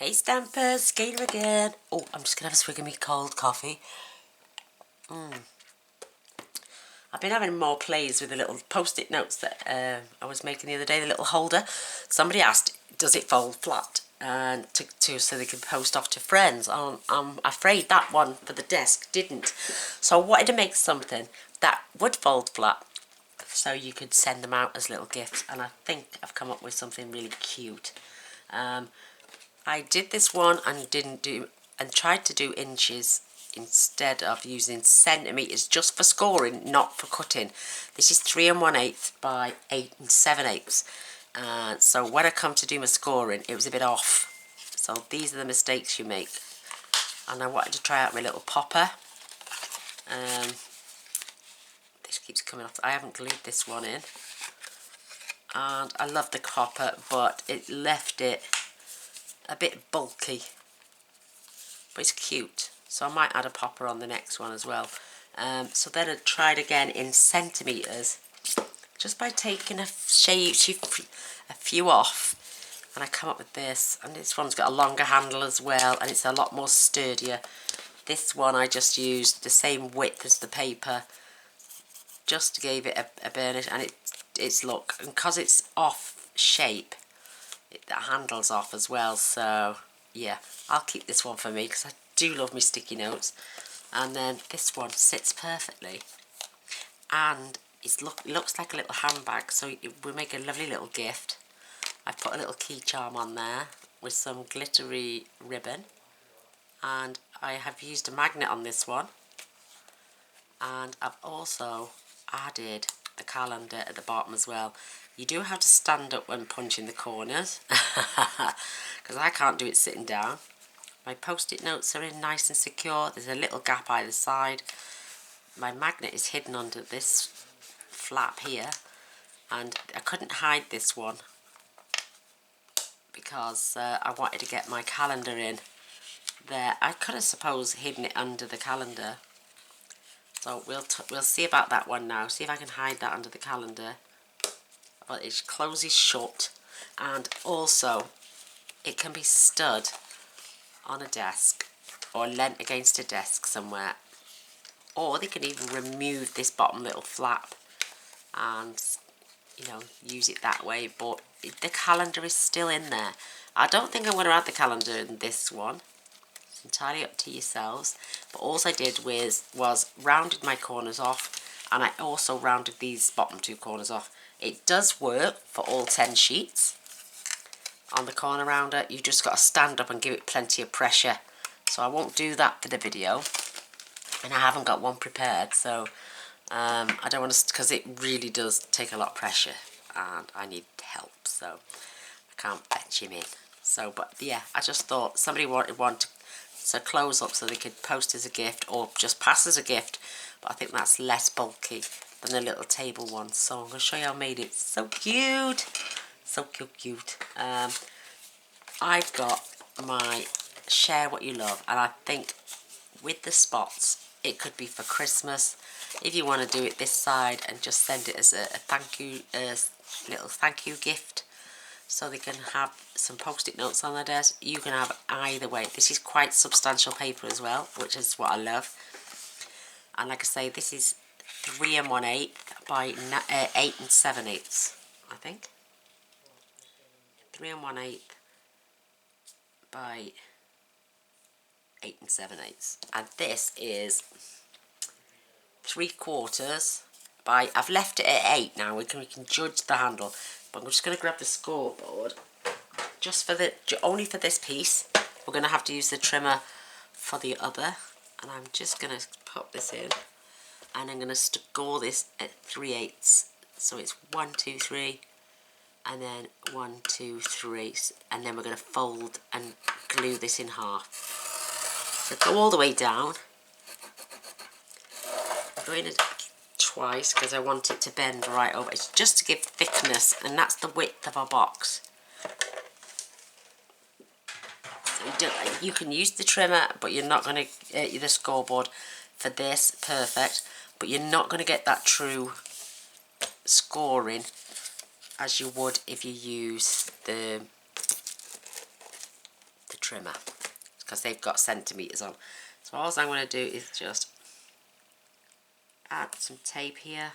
Hey Stampers, Gaynor again. Oh, I'm just going to have a swig of me cold coffee. I've been having more plays with the little post-it notes that I was making the other day, the little holder. Somebody asked, does it fold flat? And so they can post off to friends. I'm afraid that one for the desk didn't. So I wanted to make something that would fold flat so you could send them out as little gifts. And I think I've come up with something really cute. I did this one and tried to do inches instead of using centimetres just for scoring, not for cutting. This is 3 1/8 by 8 7/8. So when I come to do my scoring, it was a bit off. So these are the mistakes you make. And I wanted to try out my little popper. This keeps coming off. I haven't glued this one in. And I love the popper, but it left it a bit bulky, but it's cute, so I might add a popper on the next one as well. So then I tried again in centimetres, just by taking a few off, and I come up with this. And this one's got a longer handle as well, and it's a lot more sturdier. This one I just used the same width as the paper, just to give it a burnish, and it's look, and because it's off shape, the handle's off as well. So yeah, I'll keep this one for me because I do love my sticky notes. And then this one sits perfectly, and it looks like a little handbag, so it will make a lovely little gift. I've put a little key charm on there with some glittery ribbon, and I have used a magnet on this one, and I've also added the calendar at the bottom as well. You do have to stand up when punching the corners, because I can't do it sitting down. My post-it notes are in nice and secure. There's a little gap either side. My magnet is hidden under this flap here, and I couldn't hide this one because I wanted to get my calendar in there. I could have suppose hidden it under the calendar. So we'll see about that one now. See if I can hide that under the calendar. But it closes shut, and also it can be stood on a desk or leant against a desk somewhere, or they can even remove this bottom little flap and, you know, use it that way. But the calendar is still in there. I don't think I'm going to add the calendar in this one. It's entirely up to yourselves. But all I did was rounded my corners off, and I also rounded these bottom two corners off. It does work for all 10 sheets. On the corner rounder, you just got to stand up and give it plenty of pressure. So I won't do that for the video, and I haven't got one prepared, so I don't want to, because it really does take a lot of pressure, and I need help, so I can't fetch him in. So, but yeah, I just thought somebody wanted one to close up so they could post as a gift or just pass as a gift, but I think that's less bulky than the little table one. So I'm going to show you how I made it. So cute, so cute. I've got my share what you love, and I think with the spots it could be for Christmas. If you want to do it this side and just send it as a thank you, little thank you gift, so they can have some post-it notes on their desk, you can have either way. This is quite substantial paper as well, which is what I love. And like I say, this is 3 1/8 by 8 7/8, I think. 3 1/8 by 8 7/8. And this is 3/4 by, I've left it at 8 now. We can judge the handle. But I'm just going to grab the scoreboard just for only for this piece. We're going to have to use the trimmer for the other, and I'm just going to pop this in, and I'm going to score this at 3/8. So it's 1 2 3, and then 1 2 3, and then we're going to fold and glue this in half. So go all the way down. I'm going to twice because I want it to bend right over. It's just to give thickness, and that's the width of our box. So you can use the trimmer, but you're not going to the scoreboard for this, perfect, but you're not going to get that true scoring as you would if you use the trimmer, because they've got centimetres on. So all I'm going to do is just add some tape here.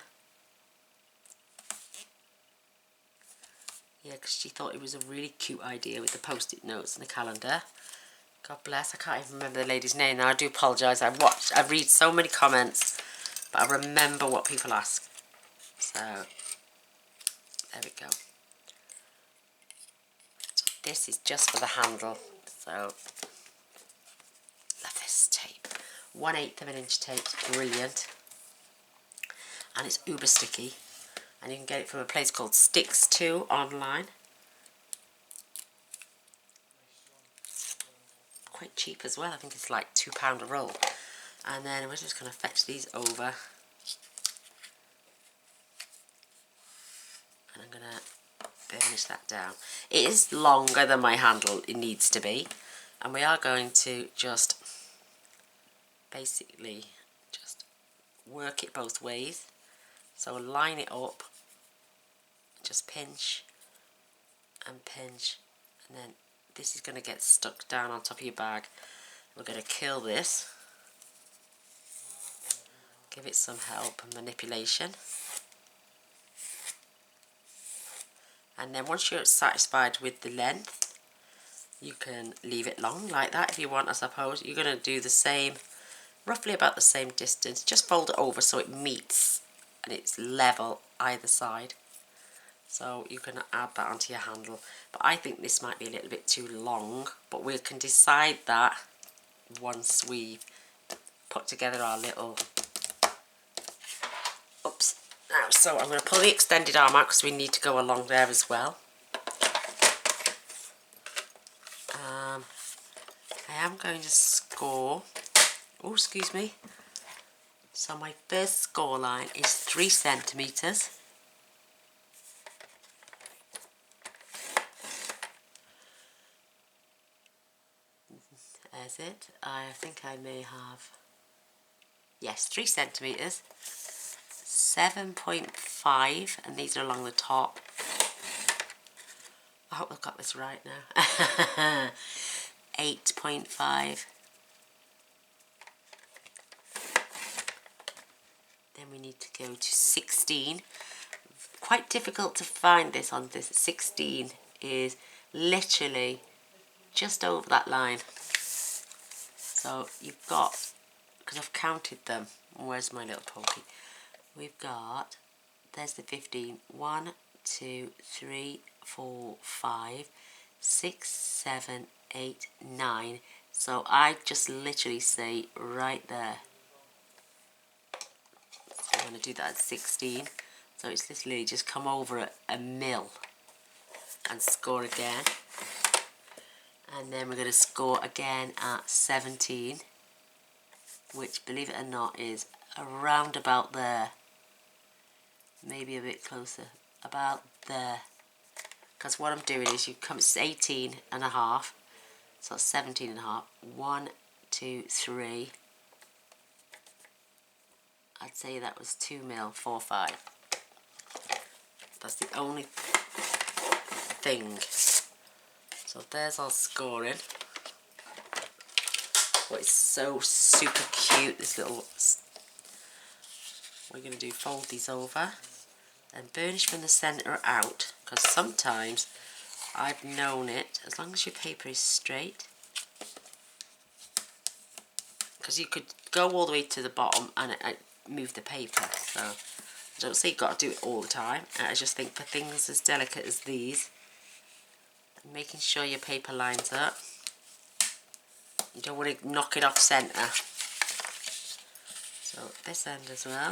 Yeah, because she thought it was a really cute idea with the post-it notes and the calendar. God bless, I can't even remember the lady's name now. I do apologise. I read so many comments, but I remember what people ask. So, there we go. So this is just for the handle. So, love this tape. 1/8 of an inch tape, brilliant. And it's uber sticky. And you can get it from a place called Sticks2 online. Quite cheap as well. I think it's like £2 a roll. And then we're just going to fetch these over. And I'm going to burnish that down. It is longer than my handle it needs to be. And we are going to just basically just work it both ways. So line it up. Just pinch and pinch. And then this is going to get stuck down on top of your bag. We're going to kill this. Give it some help and manipulation. And then once you're satisfied with the length, you can leave it long like that if you want, I suppose. You're going to do the same, roughly about the same distance. Just fold it over so it meets and it's level either side. So you can add that onto your handle. But I think this might be a little bit too long, but we can decide that once we put together our little... Oops. Now, so I'm going to pull the extended arm out because we need to go along there as well. I am going to score... Oh, excuse me. So my first score line is 3 centimetres. There's it. I think I may have... Yes, 3 centimetres. 7.5, and these are along the top. I hope I've got this right now. 8.5. Then we need to go to 16. Quite difficult to find this on this. 16 is literally just over that line. So you've got, because I've counted them. Where's my little pokey? We've got, there's the 15. 1, 2, 3, 4, 5, 6, 7, 8, 9. So I just literally say right there. So I'm going to do that at 16. So it's literally just come over a mil and score again. And then we're going to score again at 17, which, believe it or not, is around about there. Maybe a bit closer, about there. Because what I'm doing is you come, it's 18 and a half, so it's 17 and a half. 1, 2, 3. I'd say that was 2 mil, 4, 5. That's the only thing. So there's our scoring. But it's so super cute, this little... We're going to do, fold these over and burnish from the centre out, because sometimes I've known it, as long as your paper is straight, because you could go all the way to the bottom and move the paper. So I don't say you've got to do it all the time. I just think for things as delicate as these, making sure your paper lines up. You don't want to knock it off centre. So this end as well,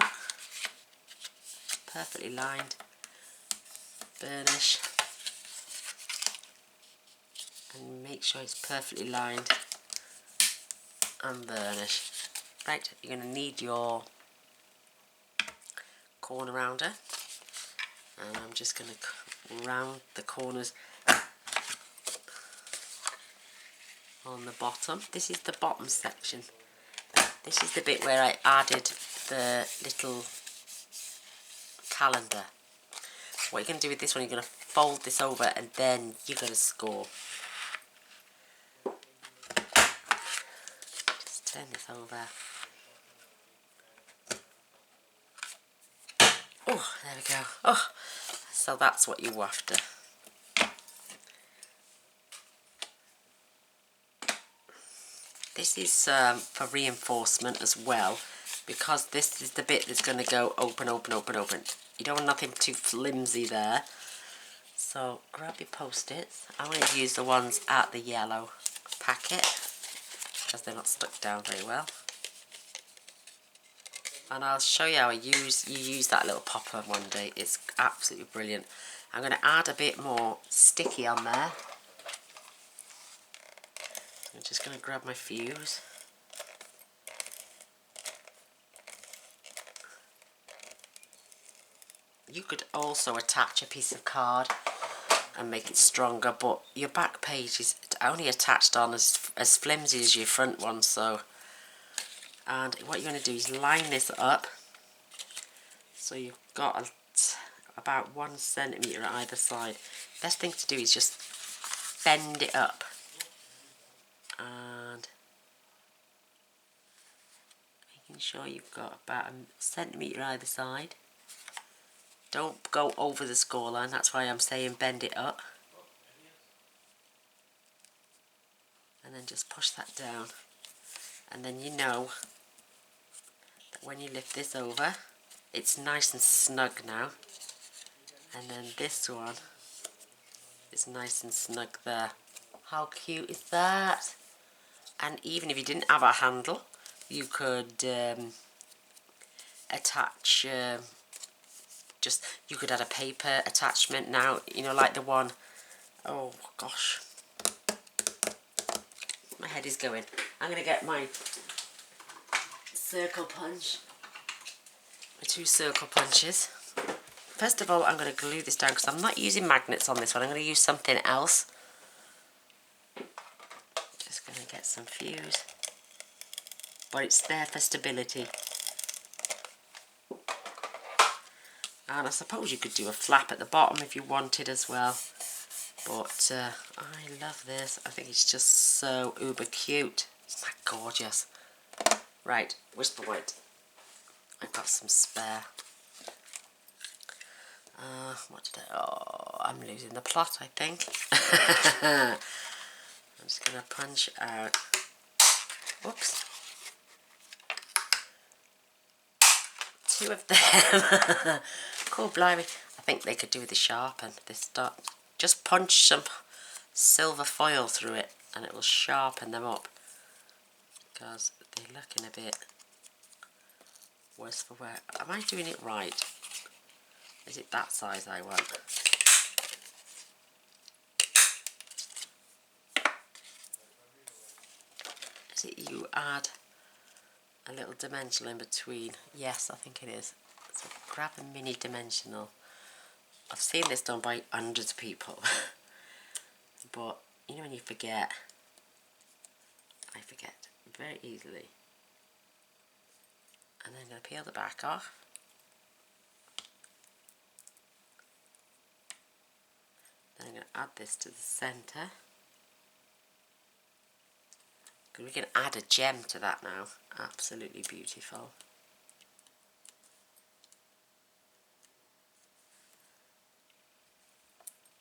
perfectly lined. Burnish and make sure it's perfectly lined and burnish. Right, you're going to need your corner rounder, and I'm just going to round the corners on the bottom. This is the bottom section. This is the bit where I added the little calendar. What you're going to do with this one, you're going to fold this over and then you're going to score. turn this over. Oh, there we go. Oh, so that's what you're after. This is for reinforcement as well, because this is the bit that's going to go open, open, open, open. You don't want nothing too flimsy there. So grab your post-its. I'm going to use the ones at the yellow packet, because they're not stuck down very well. And I'll show you how you use that little popper one day. It's absolutely brilliant. I'm going to add a bit more sticky on there. I'm just going to grab my fuse. You could also attach a piece of card and make it stronger, but your back page is only attached on as flimsy as your front one. So, and what you're going to do is line this up so you've got about 1 centimetre either side. Best thing to do is just bend it up and making sure you've got about 1 centimetre either side. Don't go over the score line, that's why I'm saying bend it up. And then just push that down. And then you know that when you lift this over, it's nice and snug now. And then this one is nice and snug there. How cute is that? And even if you didn't have a handle, you could attach... you could add a paper attachment now, you know, like the one, oh gosh, my head is going. I'm going to get my circle punch, my 2 circle punches. First of all, I'm going to glue this down because I'm not using magnets on this one. I'm going to use something else. Just going to get some fuse, but it's there for stability. And I suppose you could do a flap at the bottom if you wanted as well. But I love this. I think it's just so uber cute. Isn't that gorgeous? Right, whisper white. I've got some spare. What did I... Oh, I'm losing the plot, I think. I'm just going to punch out. Whoops. 2 of them. Cool, blimey. I think they could do with the sharpen. This dot. Just punch some silver foil through it and it will sharpen them up. Because they're looking a bit worse for wear. Am I doing it right? Is it that size I want? Is it you add a little dimensional in between? Yes, I think it is. So grab a mini dimensional. I've seen this done by hundreds of people. But you know when you forget, I forget very easily. And then I'm going to peel the back off. Then I'm going to add this to the centre. We can add a gem to that now. Absolutely beautiful.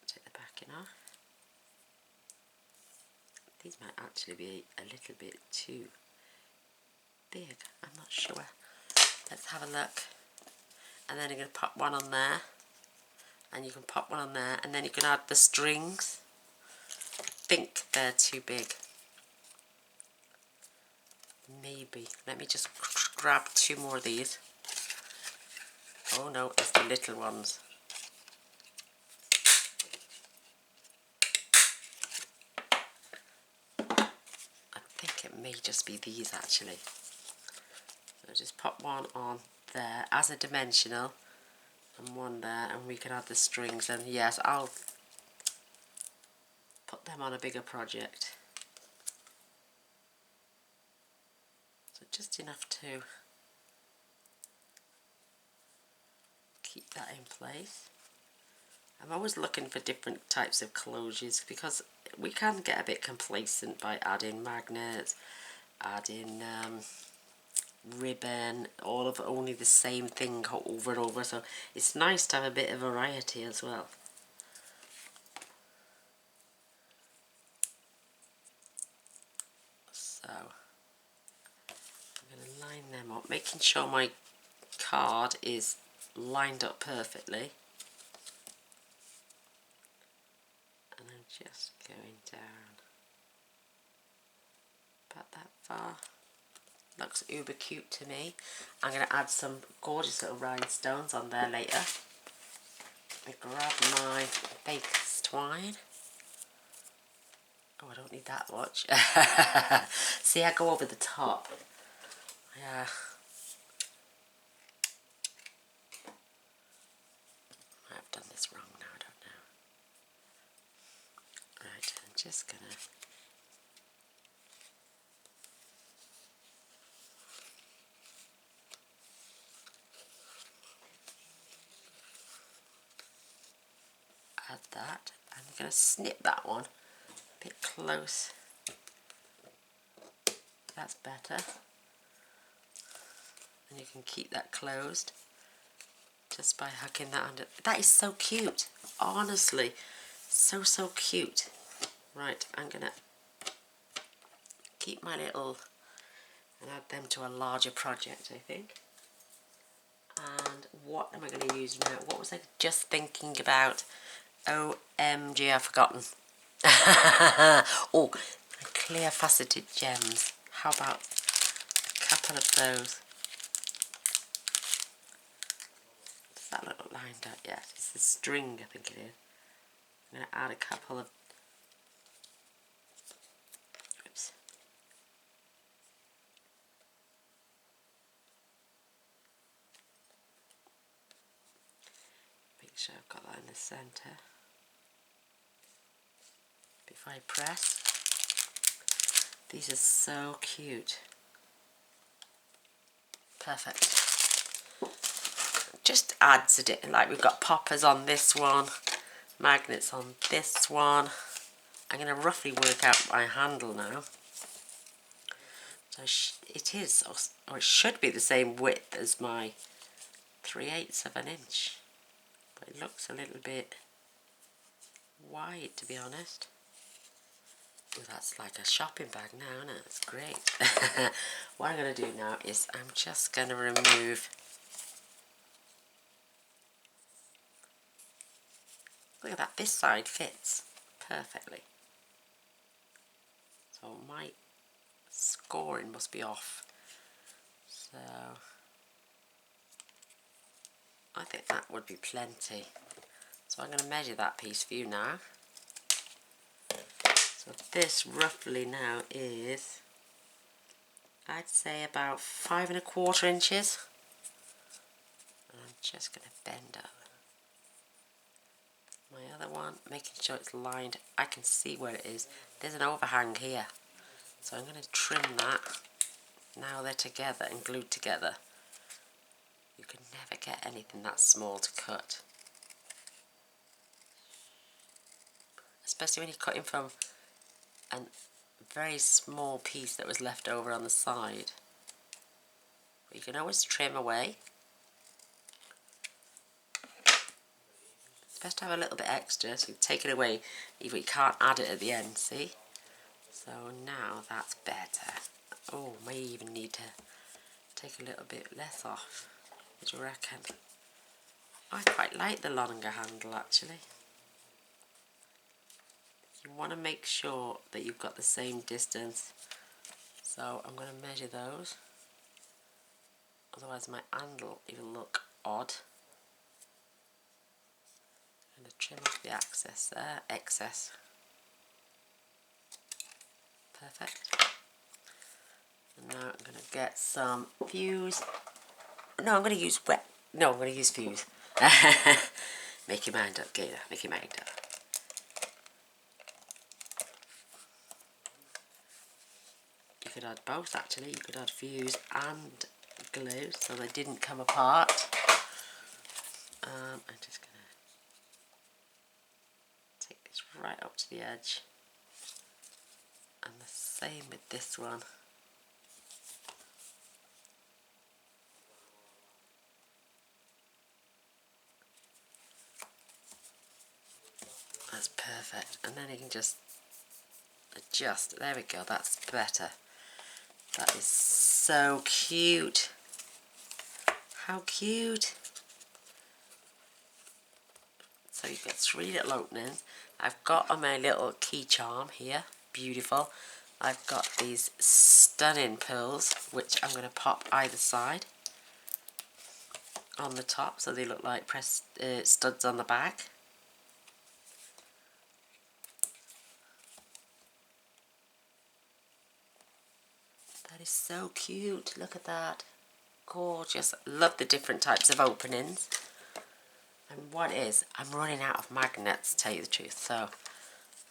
Take the backing off. These might actually be a little bit too big. I'm not sure. Let's have a look. And then I'm going to pop one on there. And you can pop one on there. And then you can add the strings. I think they're too big. Maybe. Let me just grab 2 more of these. Oh no, it's the little ones. I think it may just be these actually. So just pop one on there as a dimensional and one there, and we can add the strings. And yes, I'll put them on a bigger project. So just enough to keep that in place. I'm always looking for different types of closures because we can get a bit complacent by adding magnets, add in ribbon, all of only the same thing over and over, so it's nice to have a bit of variety as well. So I'm going to line them up, making sure my card is lined up perfectly, and I'm just going down about that far. Looks uber cute to me. I'm going to add some gorgeous little rhinestones on there later. I grab my baker's twine. Oh, I don't need that much. See, I go over the top. Yeah. I've done this wrong now, I don't know. Right, I'm just going to add that. I'm going to snip that one a bit close. That's better. And you can keep that closed just by hooking that under. That is so cute, honestly. So cute. Right, I'm going to keep my little and add them to a larger project, I think. And what am I going to use now? What was I just thinking about? OMG, I've forgotten. Oh, clear faceted gems. How about a couple of those? Does that look lined up? Yeah, it's the string, I think it is. I'm going to add a couple of... Oops. Make sure I've got that in the centre before I press. These are so cute. Perfect. Just adds a bit, like we've got poppers on this one, magnets on this one. I'm going to roughly work out my handle now. So it is, or it should be the same width as my 3/8 of an inch. But it looks a little bit wide, to be honest. Oh, that's like a shopping bag now, isn't it? It's great. What I'm going to do now is I'm just going to remove... Look at that, this side fits perfectly. So my scoring must be off. So I think that would be plenty. So I'm going to measure that piece for you now. So this roughly now is, I'd say about 5¼ inches. And I'm just going to bend up. My other one, making sure it's lined. I can see where it is. There's an overhang here. So I'm going to trim that. Now they're together and glued together. You can never get anything that small to cut. Especially when you're cutting from a very small piece that was left over on the side. But you can always trim away. It's best to have a little bit extra, so you take it away, even you can't add it at the end, see? So now that's better. Oh, may even need to take a little bit less off. What do you reckon? I quite like the longer handle, actually. You want to make sure that you've got the same distance. So I'm going to measure those. Otherwise my handle will look odd. I'm going to trim off the excess. Perfect. And now I'm going to get some fuse. No, I'm going to use wet. No, I'm going to use fuse. Make your mind up, Gaynor. Make your mind up. You could add both, actually. You could add fuse and glue so they didn't come apart. I'm just going to take this right up to the edge. And the same with this one. perfect. And then you can just adjust. There we go, that's better. That is so cute. How cute. So you've got 3 little openings. I've got on my little key charm here, beautiful. I've got these stunning pearls, which I'm going to pop either side on the top, so they look like studs on the back. That is so cute. Look at that. Gorgeous. Love the different types of openings. And what is, I'm running out of magnets, to tell you the truth, so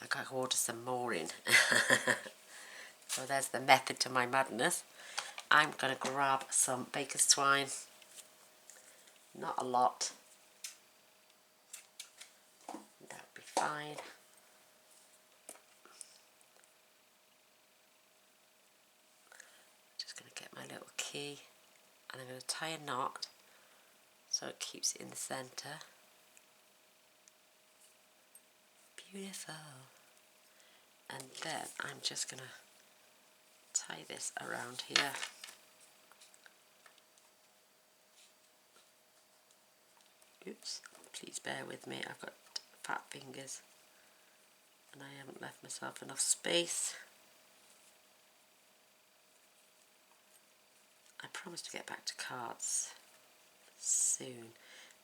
I've got to order some more in. So there's the method to my madness. I'm going to grab some baker's twine. Not a lot. That'll be fine. Just going to get my little key and I'm going to tie a knot so it keeps it in the centre. Beautiful. And then I'm just going to tie this around here. Oops, please bear with me, I've got fat fingers and I haven't left myself enough space. I promise to get back to cards soon.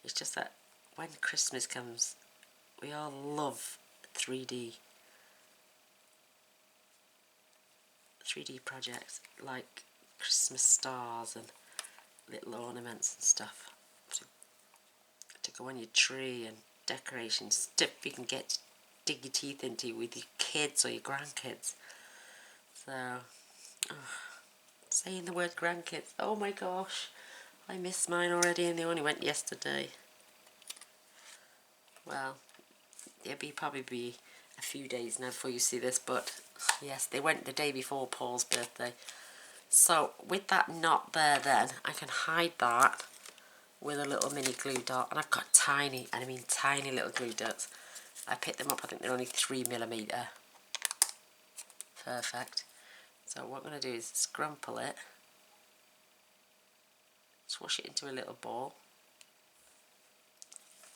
It's just that when Christmas comes, we all love 3D projects like Christmas stars and little ornaments and stuff to go on your tree, and decorations, stuff you can get to dig your teeth into with your kids or your grandkids. So, saying the word grandkids, oh my gosh, I miss mine already and they only went yesterday. Well, it'll probably be a few days now before you see this, but yes, they went the day before Paul's birthday. So with that knot there then, I can hide that with a little mini glue dot, and I've got tiny, and I mean tiny little glue dots. I picked them up, I think they're only 3mm. Perfect. So what I'm going to do is scrumple it, swash it into a little ball.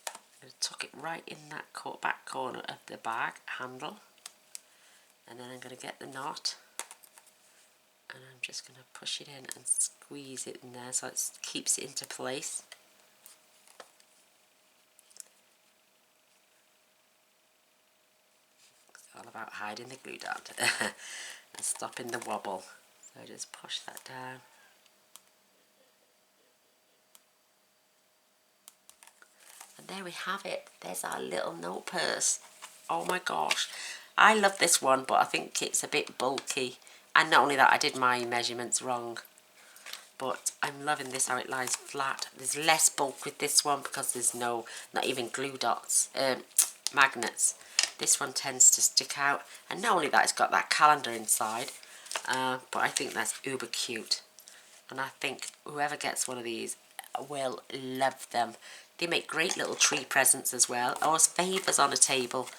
I'm going to tuck it right in that back corner of the bag handle, and then I'm going to get the knot and I'm just going to push it in and squeeze it in there so it keeps it into place. It's all about hiding the glue dot and stopping the wobble. So I just push that down. And there we have it. There's our little note purse. Oh my gosh. I love this one, but I think it's a bit bulky. And not only that, I did my measurements wrong. But I'm loving this, how it lies flat. There's less bulk with this one because there's not even glue dots, magnets. This one tends to stick out. And not only that, it's got that calendar inside. But I think that's uber cute. And I think whoever gets one of these will love them. They make great little tree presents as well, or as favours on a table.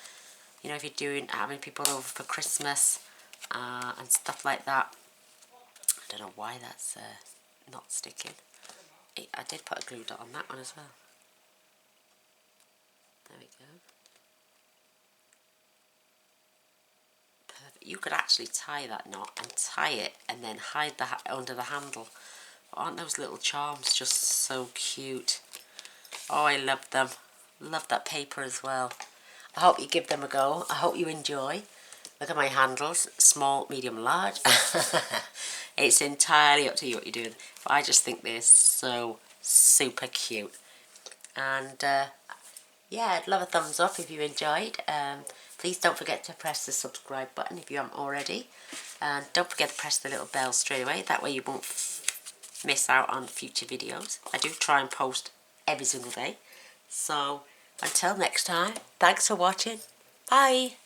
You know, if you're having people over for Christmas and stuff like that. I don't know why that's not sticking. I did put a glue dot on that one as well. There we go. Perfect. You could actually tie that knot and tie it and then hide under the handle. Aren't those little charms just so cute? Oh, I love them. Love that paper as well. I hope you give them a go. I hope you enjoy. Look at my handles. Small, medium, large. It's entirely up to you what you're doing. But I just think they're so super cute. And yeah, I'd love a thumbs up if you enjoyed. Please don't forget to press the subscribe button if you haven't already. And don't forget to press the little bell straight away. That way you won't miss out on future videos. I do try and post every single day. So until next time, thanks for watching. Bye.